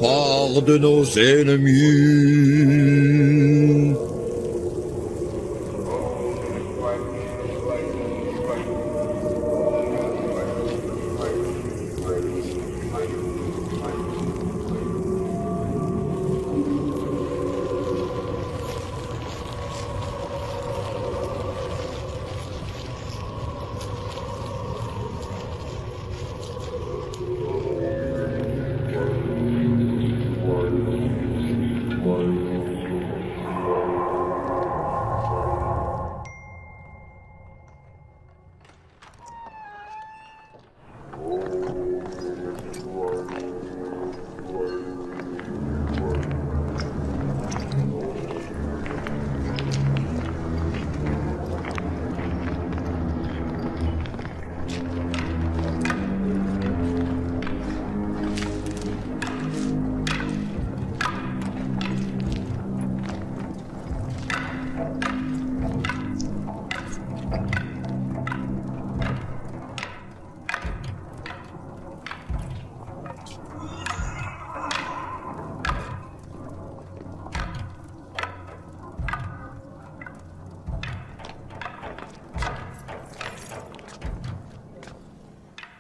part de nos ennemis.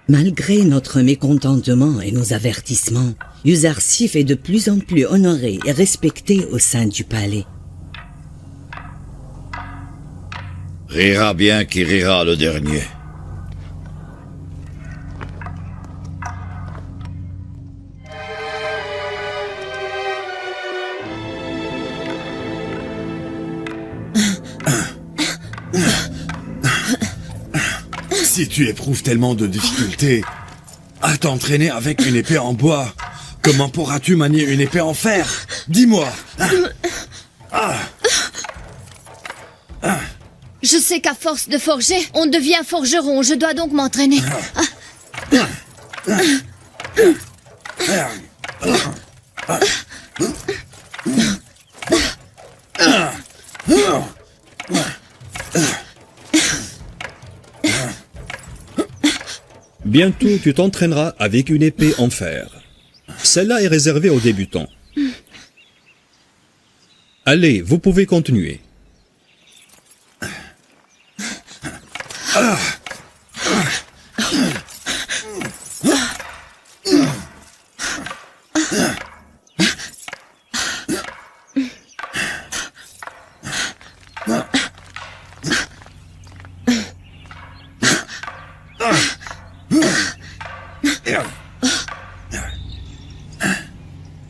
Malgré notre mécontentement et nos avertissements, Yuzarsif est de plus en plus honoré et respecté au sein du palais. Rira bien qui rira le dernier. Si tu éprouves tellement de difficultés à t'entraîner avec une épée en bois, comment pourras-tu manier une épée en fer? Dis-moi. Je sais qu'à force de forger, on devient forgeron. Je dois donc m'entraîner. Bientôt, tu t'entraîneras avec une épée en fer. Celle-là est réservée aux débutants. Allez, vous pouvez continuer.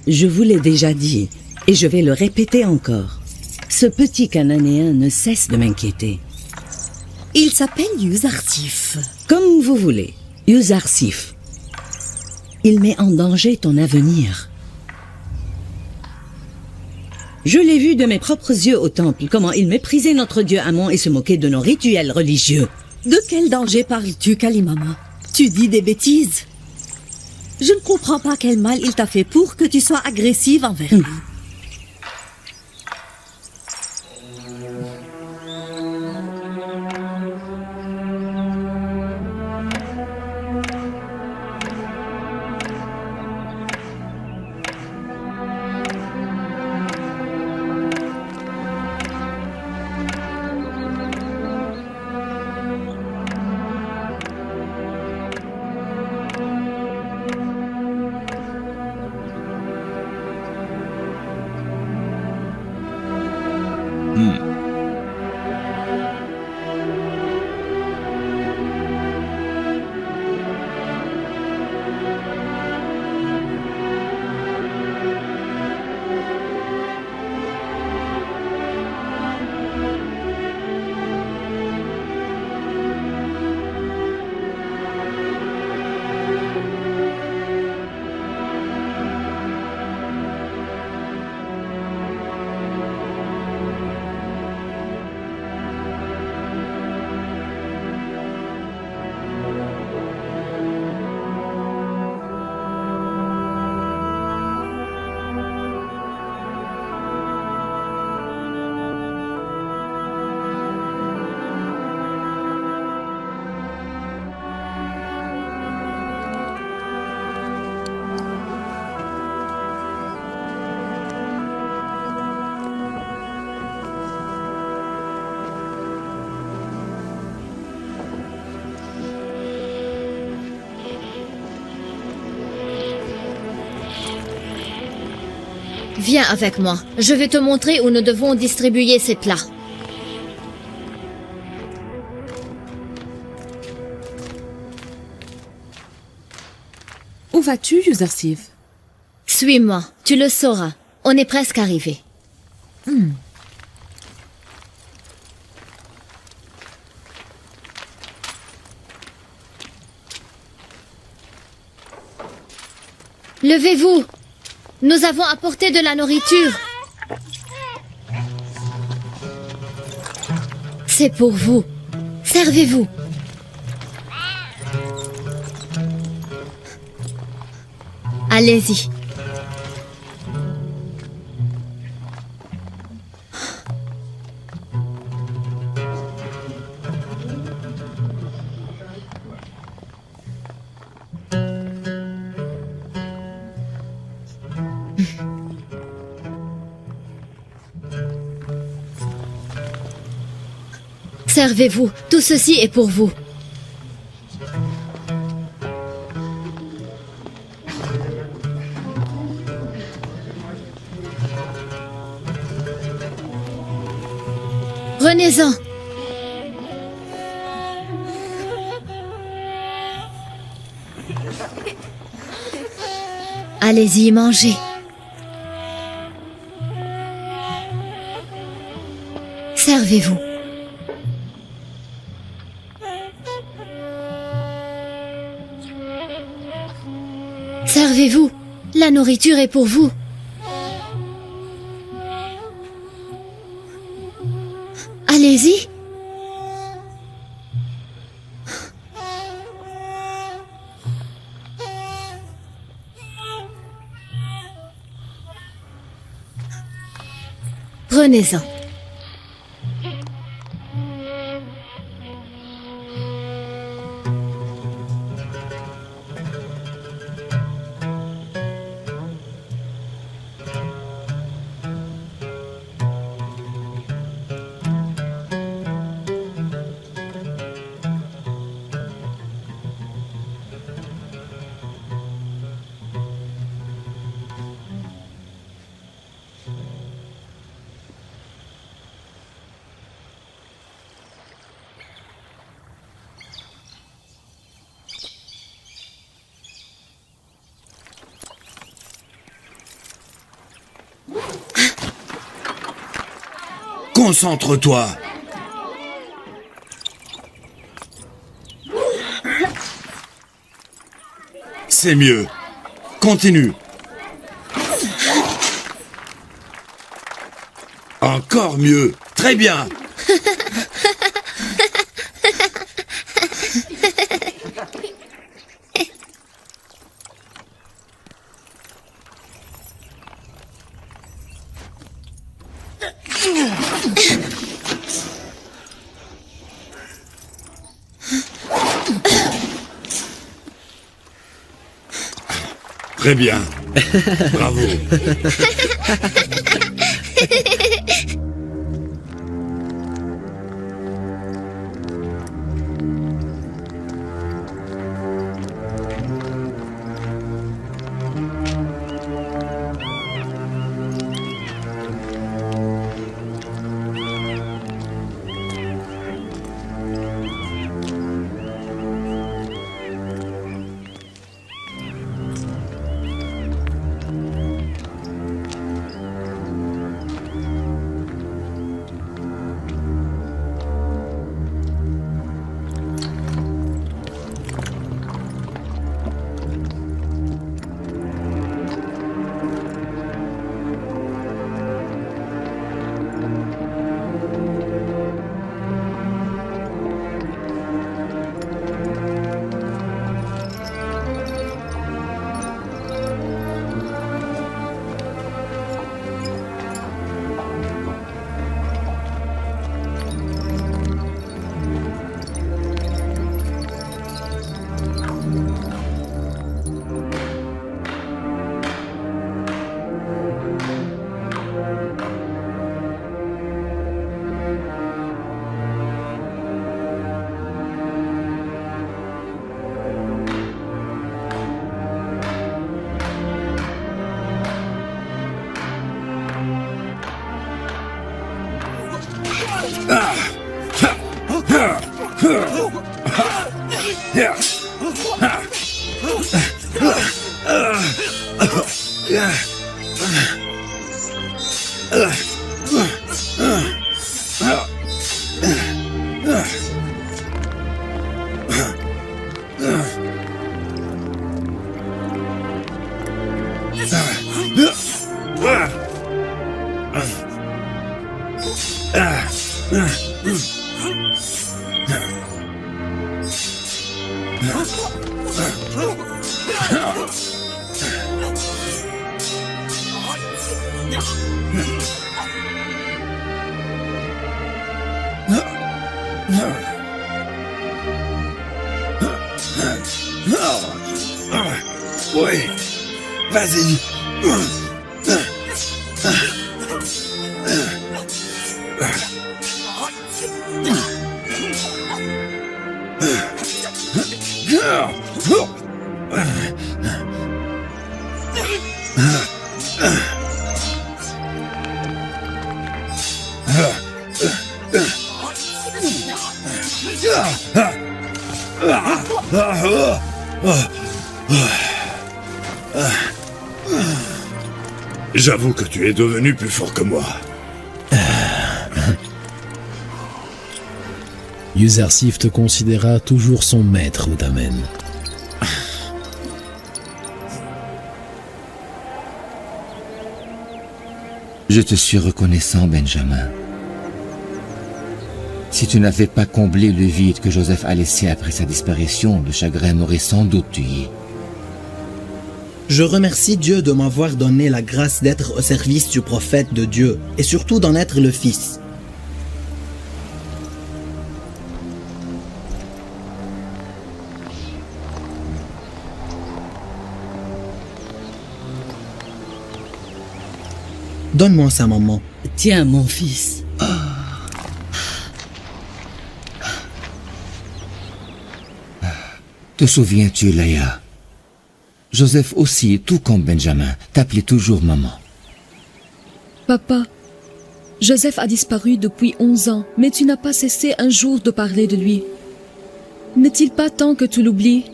Je vous l'ai déjà dit, et je vais le répéter encore. Ce petit Cananéen ne cesse de m'inquiéter. Il s'appelle Yuzarsif. Comme vous voulez, Yuzarsif. Il met en danger ton avenir. Je l'ai vu de mes propres yeux au temple, comment il méprisait notre dieu Amon et se moquait de nos rituels religieux. De quel danger parles-tu, Kalimama? Tu dis des bêtises. Je ne comprends pas quel mal il t'a fait pour que tu sois agressive envers lui. Viens avec moi. Je vais te montrer où nous devons distribuer ces plats. Où vas-tu, Yuzarsif? Suis-moi, tu le sauras. On est presque arrivé. Levez-vous. Nous avons apporté de la nourriture. C'est pour vous. Servez-vous. Allez-y. Servez-vous. Tout ceci est pour vous. Prenez-en. Allez-y, mangez. Servez-vous. Servez-vous. La nourriture est pour vous. Allez-y. Prenez-en. Concentre-toi. C'est mieux. Continue. Encore mieux. Très bien. Très bien. Bravo. Oui, vas-y. J'avoue que tu es devenu plus fort que moi. Yuzarsif te considéra toujours son maître, Odamen. Je te suis reconnaissant, Benjamin. Si tu n'avais pas comblé le vide que Joseph a laissé après sa disparition, le chagrin m'aurait sans doute tué. Je remercie Dieu de m'avoir donné la grâce d'être au service du prophète de Dieu, et surtout d'en être le fils. Donne-moi ça, maman. Tiens, mon fils. Te souviens-tu, Laïa? Joseph aussi, tout comme Benjamin, t'appelait toujours maman. Papa, Joseph a disparu depuis 11 ans, mais tu n'as pas cessé un jour de parler de lui. N'est-il pas temps que tu l'oublies?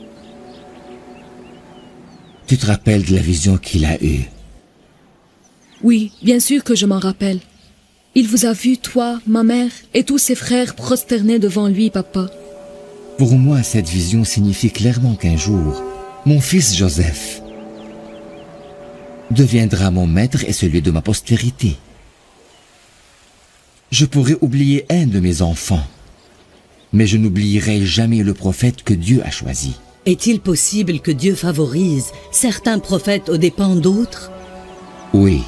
Tu te rappelles de la vision qu'il a eue? Oui, bien sûr que je m'en rappelle. Il vous a vu, toi, ma mère et tous ses frères prosternés devant lui, papa. Pour moi, cette vision signifie clairement qu'un jour, mon fils Joseph deviendra mon maître et celui de ma postérité. Je pourrais oublier un de mes enfants, mais je n'oublierai jamais le prophète que Dieu a choisi. Est-il possible que Dieu favorise certains prophètes aux dépens d'autres? Oui,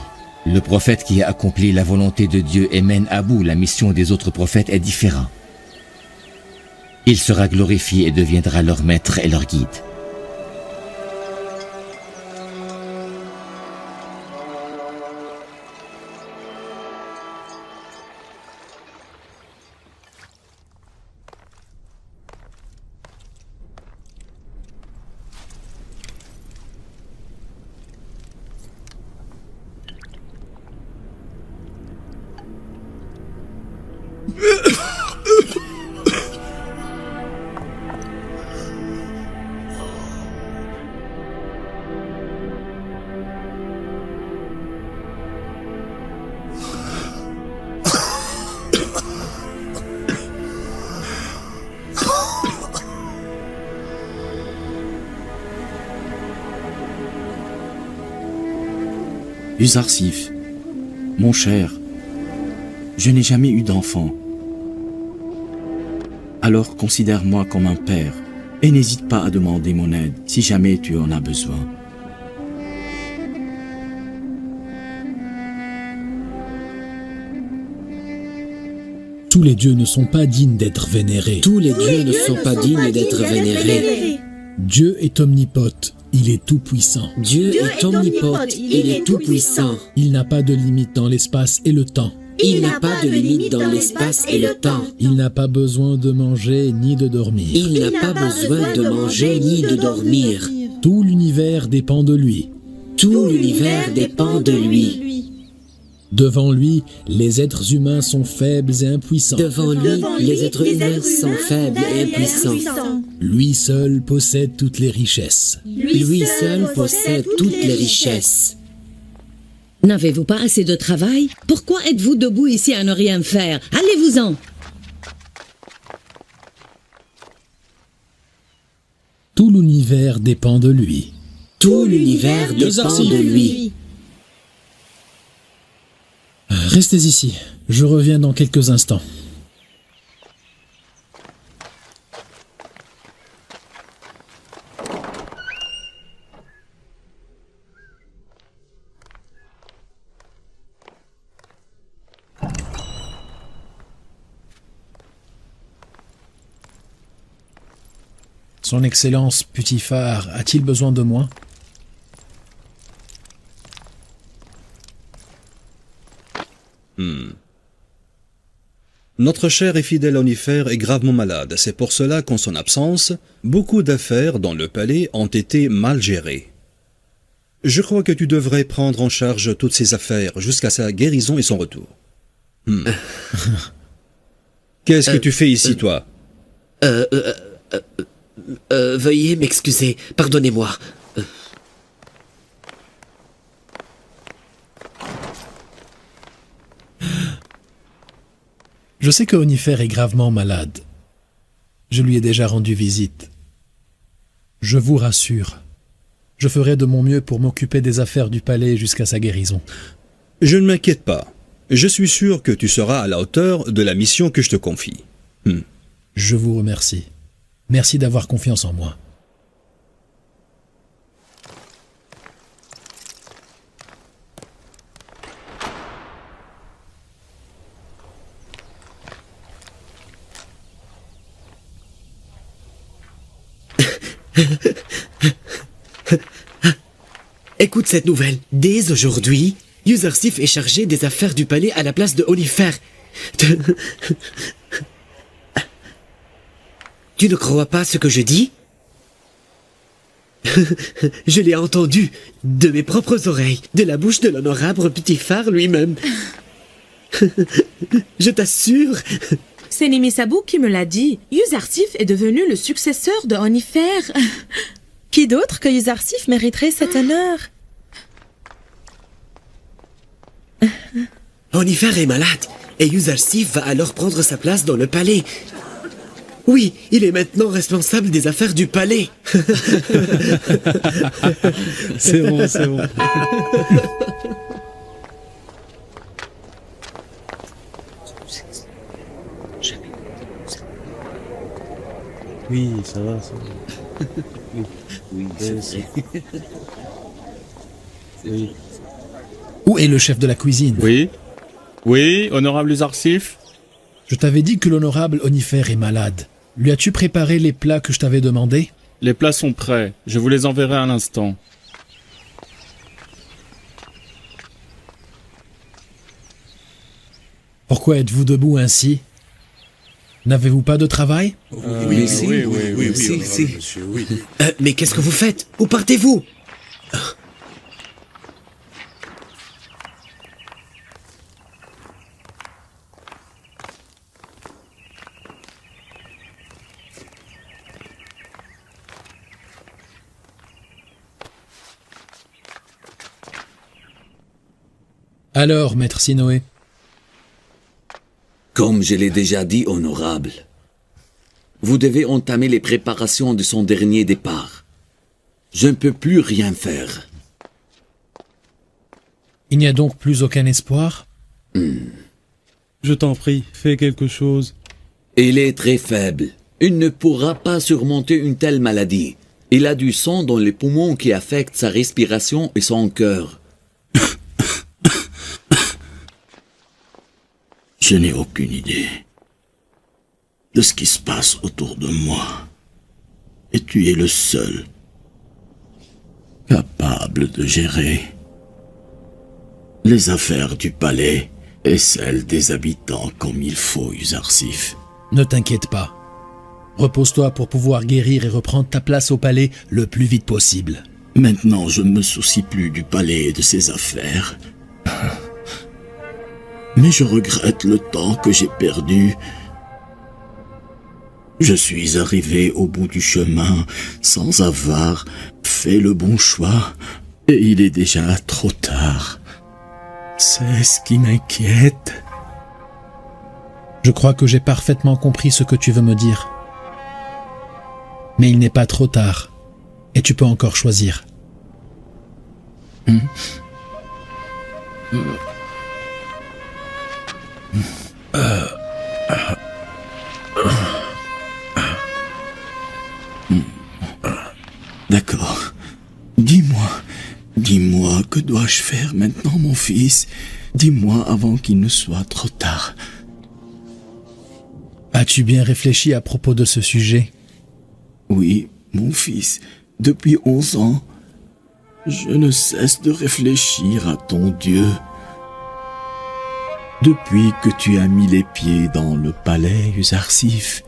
le prophète qui a accompli la volonté de Dieu et mène à bout la mission des autres prophètes est différent. Il sera glorifié et deviendra leur maître et leur guide. Yuzarsif, mon cher, je n'ai jamais eu d'enfant. Alors considère-moi comme un père et n'hésite pas à demander mon aide si jamais tu en as besoin. Tous les dieux ne sont pas dignes d'être vénérés. Tous les dieux ne sont pas dignes d'être vénérés. Dieu est omnipote, il est tout-puissant. Dieu est omnipote, il est tout-puissant. Il n'a pas de limite dans l'espace et le temps. Il n'a pas de limite dans l'espace et le temps. Il n'a pas besoin de manger ni de dormir. Il n'a pas besoin de manger ni de dormir. Tout l'univers dépend de lui. Tout l'univers dépend de lui. Devant lui, les êtres humains sont faibles et impuissants. Devant lui, les êtres humains sont faibles et impuissants. Lui seul possède toutes les richesses. Lui seul possède toutes les richesses. N'avez-vous pas assez de travail? Pourquoi êtes-vous debout ici à ne rien faire? Allez-vous-en! Tout l'univers dépend de lui. Tout l'univers dépend de lui. Restez ici, je reviens dans quelques instants. Son Excellence Putiphar a-t-il besoin de moi? Notre cher et fidèle Onifère est gravement malade. C'est pour cela qu'en son absence, beaucoup d'affaires dans le palais ont été mal gérées. Je crois que tu devrais prendre en charge toutes ces affaires jusqu'à sa guérison et son retour. Qu'est-ce que tu fais ici, toi? Veuillez m'excuser, pardonnez-moi. Je sais que Onifère est gravement malade. Je lui ai déjà rendu visite. Je vous rassure, je ferai de mon mieux pour m'occuper des affaires du palais jusqu'à sa guérison. Je ne m'inquiète pas. Je suis sûr que tu seras à la hauteur de la mission que je te confie. Je vous remercie. Merci d'avoir confiance en moi. Écoute cette nouvelle. Dès aujourd'hui, Yuzarsif est chargé des affaires du palais à la place de Onifère. Tu ne crois pas ce que je dis? Je l'ai entendu de mes propres oreilles, de la bouche de l'honorable Putiphar lui-même. Je t'assure. C'est Nimisabou qui me l'a dit. Yuzarsif est devenu le successeur de Onifère. Qui d'autre que Yuzarsif mériterait cet honneur? Onifère est malade, et Yuzarsif va alors prendre sa place dans le palais. Oui, il est maintenant responsable des affaires du palais. C'est bon, c'est bon. Oui, ça va, ça va. Oui, c'est vrai. Oui. Où est le chef de la cuisine? Oui, honorable Yuzarsif. Je t'avais dit que l'honorable Onifère est malade. Lui as-tu préparé les plats que je t'avais demandé? Les plats sont prêts. Je vous les enverrai à l'instant. Pourquoi êtes-vous debout ainsi? N'avez-vous pas de travail? Oui, Mais qu'est-ce que vous faites? Où partez-vous? Alors, maître Sinoé? Comme je l'ai déjà dit, honorable, vous devez entamer les préparations de son dernier départ. Je ne peux plus rien faire. Il n'y a donc plus aucun espoir? Je t'en prie, fais quelque chose. Il est très faible. Il ne pourra pas surmonter une telle maladie. Il a du sang dans les poumons qui affecte sa respiration et son cœur. Je n'ai aucune idée de ce qui se passe autour de moi. Et tu es le seul capable de gérer les affaires du palais et celles des habitants comme il faut, Yuzarsif. Ne t'inquiète pas. Repose-toi pour pouvoir guérir et reprendre ta place au palais le plus vite possible. Maintenant, je ne me soucie plus du palais et de ses affaires. Mais je regrette le temps que j'ai perdu. Je suis arrivé au bout du chemin sans avoir fait le bon choix et il est déjà trop tard. C'est ce qui m'inquiète. Je crois que j'ai parfaitement compris ce que tu veux me dire. Mais il n'est pas trop tard, et tu peux encore choisir. D'accord. Dis-moi, que dois-je faire maintenant, mon fils? Dis-moi avant qu'il ne soit trop tard. As-tu bien réfléchi à propos de ce sujet? Oui, mon fils, depuis 11 ans, je ne cesse de réfléchir à ton Dieu. Depuis que tu as mis les pieds dans le palais Uzarsif,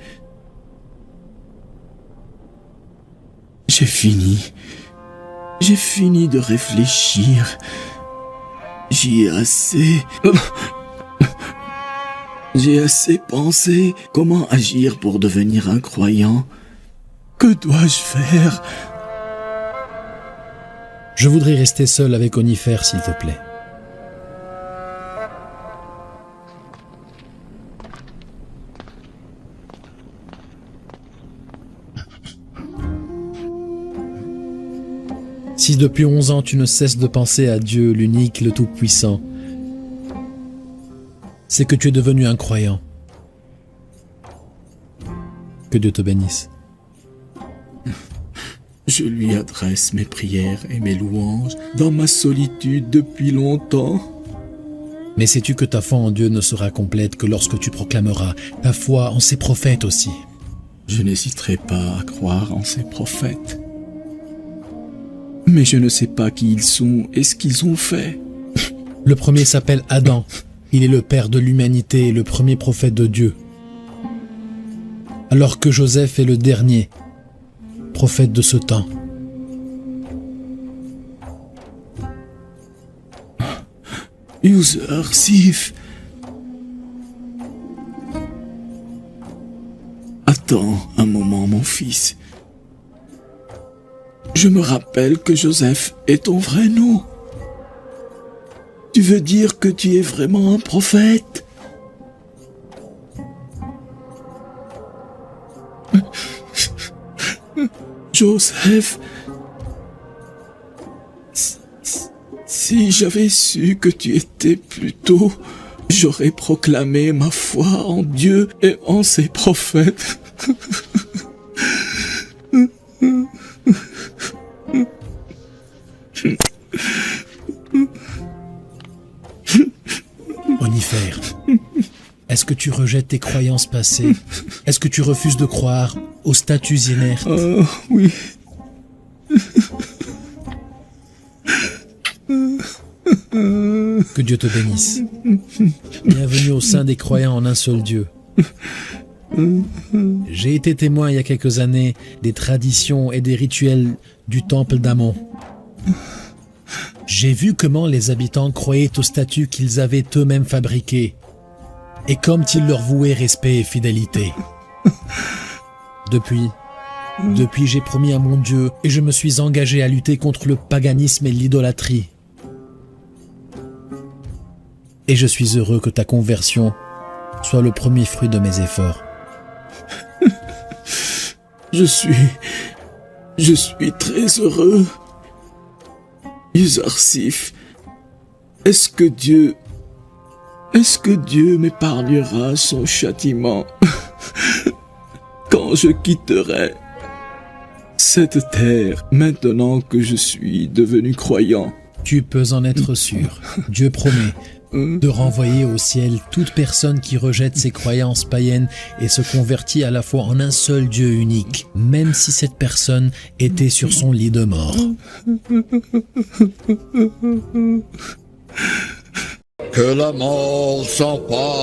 j'ai fini de réfléchir. J'ai assez pensé comment agir pour devenir un croyant. Que dois-je faire? Je voudrais rester seul avec Onifère, s'il te plaît. Si depuis 11 ans tu ne cesses de penser à Dieu, l'unique, le Tout-Puissant, c'est que tu es devenu un croyant. Que Dieu te bénisse. Je lui adresse mes prières et mes louanges dans ma solitude depuis longtemps. Mais sais-tu que ta foi en Dieu ne sera complète que lorsque tu proclameras ta foi en ses prophètes aussi? Je n'hésiterai pas à croire en ces prophètes. Mais je ne sais pas qui ils sont et ce qu'ils ont fait. Le premier s'appelle Adam. Il est le père de l'humanité et le premier prophète de Dieu. Alors que Joseph est le dernier prophète de ce temps. Uzarsif. Attends un moment, mon fils. Je me rappelle que Joseph est ton vrai nom. Tu veux dire que tu es vraiment un prophète? Joseph, si j'avais su que tu étais plus tôt, j'aurais proclamé ma foi en Dieu et en ses prophètes. Onifère, est-ce que tu rejettes tes croyances passées? Est-ce que tu refuses de croire aux statues inertes? Oh, oui. Que Dieu te bénisse. Bienvenue au sein des croyants en un seul Dieu. J'ai été témoin il y a quelques années des traditions et des rituels du temple d'Amon. J'ai vu comment les habitants croyaient aux statues qu'ils avaient eux-mêmes fabriquées et comme ils leur vouaient respect et fidélité. Depuis, j'ai promis à mon Dieu et je me suis engagé à lutter contre le paganisme et l'idolâtrie. Et je suis heureux que ta conversion soit le premier fruit de mes efforts. Je suis très heureux. Uzarsif, est-ce que Dieu m'épargnera son châtiment quand je quitterai cette terre maintenant que je suis devenu croyant? Tu peux en être sûr. Dieu promet de renvoyer au ciel toute personne qui rejette ses croyances païennes et se convertit à la fois en un seul Dieu unique, même si cette personne était sur son lit de mort. Que la mort s'empare